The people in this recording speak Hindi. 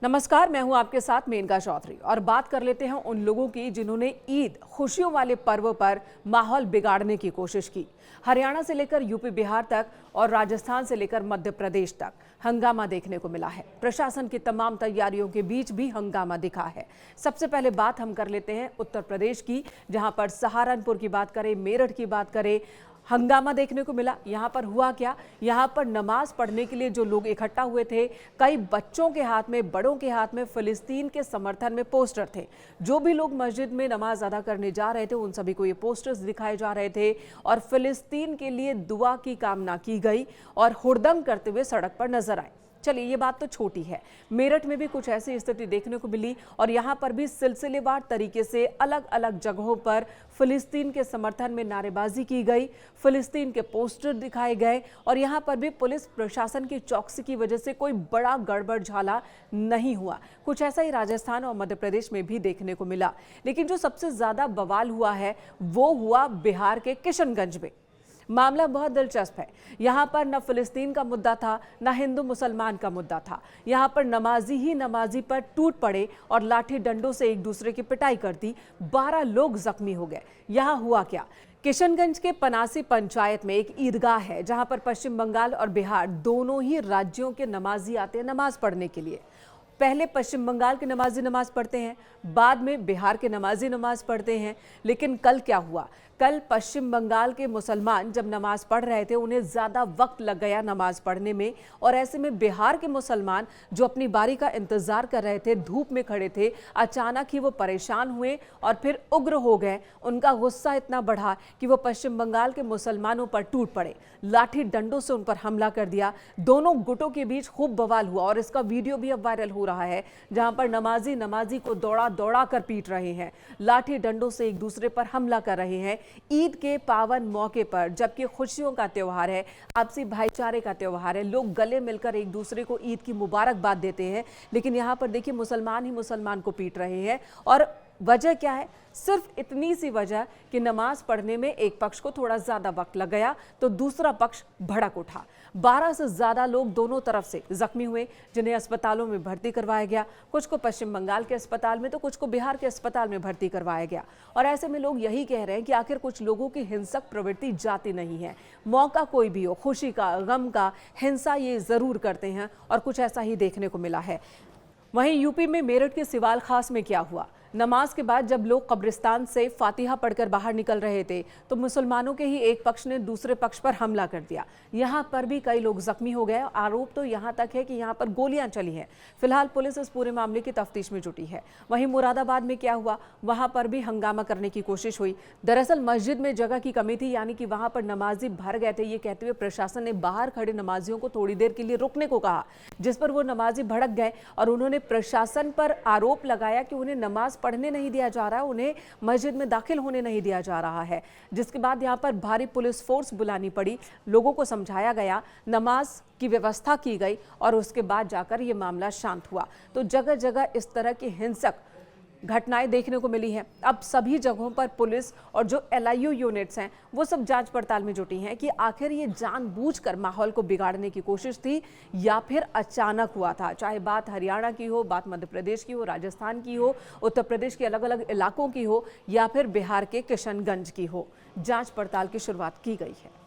नमस्कार, मैं हूं आपके साथ मेनका चौधरी और बात कर लेते हैं उन लोगों की जिन्होंने ईद खुशियों वाले पर्व पर माहौल बिगाड़ने की कोशिश की। हरियाणा से लेकर यूपी बिहार तक और राजस्थान से लेकर मध्य प्रदेश तक हंगामा देखने को मिला है। प्रशासन की तमाम तैयारियों के बीच भी हंगामा दिखा है। सबसे पहले बात हम कर लेते हैं उत्तर प्रदेश की, जहां पर सहारनपुर की बात करें, मेरठ की बात करें, हंगामा देखने को मिला। यहाँ पर हुआ क्या, यहाँ पर नमाज पढ़ने के लिए जो लोग इकट्ठा हुए थे, कई बच्चों के हाथ में, बड़ों के हाथ में फिलिस्तीन के समर्थन में पोस्टर थे। जो भी लोग मस्जिद में नमाज अदा करने जा रहे थे उन सभी को ये पोस्टर्स दिखाए जा रहे थे और फिलिस्तीन के लिए दुआ की कामना की गई और हुड़दंग करते हुए सड़क पर नजर आए। चलिए, ये बात तो छोटी है, मेरठ में भी कुछ ऐसी स्थिति देखने को मिली और यहाँ पर भी सिलसिलेवार तरीके से अलग अलग जगहों पर फिलिस्तीन के समर्थन में नारेबाजी की गई, फिलिस्तीन के पोस्टर दिखाए गए और यहाँ पर भी पुलिस प्रशासन की चौकसी की वजह से कोई बड़ा गड़बड़ झाला नहीं हुआ। कुछ ऐसा ही राजस्थान और मध्य प्रदेश में भी देखने को मिला। लेकिन जो सबसे ज्यादा बवाल हुआ है वो हुआ बिहार के किशनगंज में। मामला बहुत दिलचस्प है। यहाँ पर न फिलिस्तीन का मुद्दा था, न हिंदू मुसलमान का मुद्दा था। यहाँ पर नमाजी ही नमाजी पर टूट पड़े और लाठी डंडों से एक दूसरे की पिटाई कर दी। 12 लोग जख्मी हो गए। यहाँ हुआ क्या? किशनगंज के पनासी पंचायत में एक ईदगाह है जहाँ पर पश्चिम बंगाल और बिहार दोनों ही राज्यों के नमाजी आते हैं नमाज पढ़ने के लिए। पहले पश्चिम बंगाल के नमाजी नमाज पढ़ते हैं, बाद में बिहार के नमाजी नमाज पढ़ते हैं। लेकिन कल क्या हुआ? कल पश्चिम बंगाल के मुसलमान जब नमाज पढ़ रहे थे, उन्हें ज़्यादा वक्त लग गया नमाज पढ़ने में और ऐसे में बिहार के मुसलमान जो अपनी बारी का इंतज़ार कर रहे थे, धूप में खड़े थे, अचानक ही वो परेशान हुए और फिर उग्र हो गए। उनका गुस्सा इतना बढ़ा कि वो पश्चिम बंगाल के मुसलमानों पर टूट पड़े, लाठी डंडों से उन पर हमला कर दिया। दोनों गुटों के बीच खूब बवाल हुआ और इसका वीडियो भी अब वायरल हो रहा है, जहां पर नमाजी को दौड़ा दौड़ा कर पीट रहे हैं, लाठी डंडों से एक दूसरे पर हमला कर रहे हैं। ईद के पावन मौके पर, जबकि खुशियों का त्योहार है, आपसी भाईचारे का त्योहार है, लोग गले मिलकर एक दूसरे को ईद की मुबारकबाद देते हैं। लेकिन यहाँ पर देखिए, मुसलमान ही मुसलमान को पीट रहे हैं और वजह क्या है? सिर्फ इतनी सी वजह कि नमाज पढ़ने में एक पक्ष को थोड़ा ज्यादा वक्त लग गया तो दूसरा पक्ष भड़क उठा। 12 से ज्यादा लोग दोनों तरफ से जख्मी हुए, जिन्हें अस्पतालों में भर्ती करवाया गया। कुछ को पश्चिम बंगाल के अस्पताल में तो कुछ को बिहार के अस्पताल में भर्ती करवाया गया। और ऐसे में लोग यही कह रहे हैं कि आखिर कुछ लोगों की हिंसक प्रवृत्ति जाती नहीं है। मौका कोई भी हो, खुशी का, गम का, हिंसा ये जरूर करते हैं और कुछ ऐसा ही देखने को मिला है। वहीं यूपी में मेरठ के सिवाल खास में क्या हुआ? नमाज के बाद जब लोग कब्रिस्तान से फातिहा पढ़कर बाहर निकल रहे थे तो मुसलमानों के ही एक पक्ष ने दूसरे पक्ष पर हमला कर दिया। यहां पर भी कई लोग जख्मी हो गए। आरोप तो यहां तक है कि यहां पर गोलियां चली हैं। फिलहाल पुलिस इस पूरे मामले की तफ्तीश में जुटी है। वहीं मुरादाबाद में क्या हुआ? वहां पर भी हंगामा करने की कोशिश हुई। दरअसल मस्जिद में जगह की कमी थी, यानी कि वहां पर नमाजी भर गए थे। ये कहते हुए प्रशासन ने बाहर खड़े नमाजियों को थोड़ी देर के लिए रुकने को कहा, जिस पर वो नमाजी भड़क गए और उन्होंने प्रशासन पर आरोप लगाया कि उन्हें नमाज पढ़ने नहीं दिया जा रहा है, उन्हें मस्जिद में दाखिल होने नहीं दिया जा रहा है। जिसके बाद यहां पर भारी पुलिस फोर्स बुलानी पड़ी, लोगों को समझाया गया, नमाज की व्यवस्था की गई और उसके बाद जाकर यह मामला शांत हुआ। तो जगह जगह इस तरह की हिंसक घटनाएं देखने को मिली हैं। अब सभी जगहों पर पुलिस और जो LIU यूनिट्स हैं वो सब जांच पड़ताल में जुटी हैं कि आखिर ये जानबूझकर माहौल को बिगाड़ने की कोशिश थी या फिर अचानक हुआ था। चाहे बात हरियाणा की हो, बात मध्य प्रदेश की हो, राजस्थान की हो, उत्तर प्रदेश के अलग अलग इलाकों की हो या फिर बिहार के किशनगंज की हो, जांच पड़ताल की शुरुआत की गई है।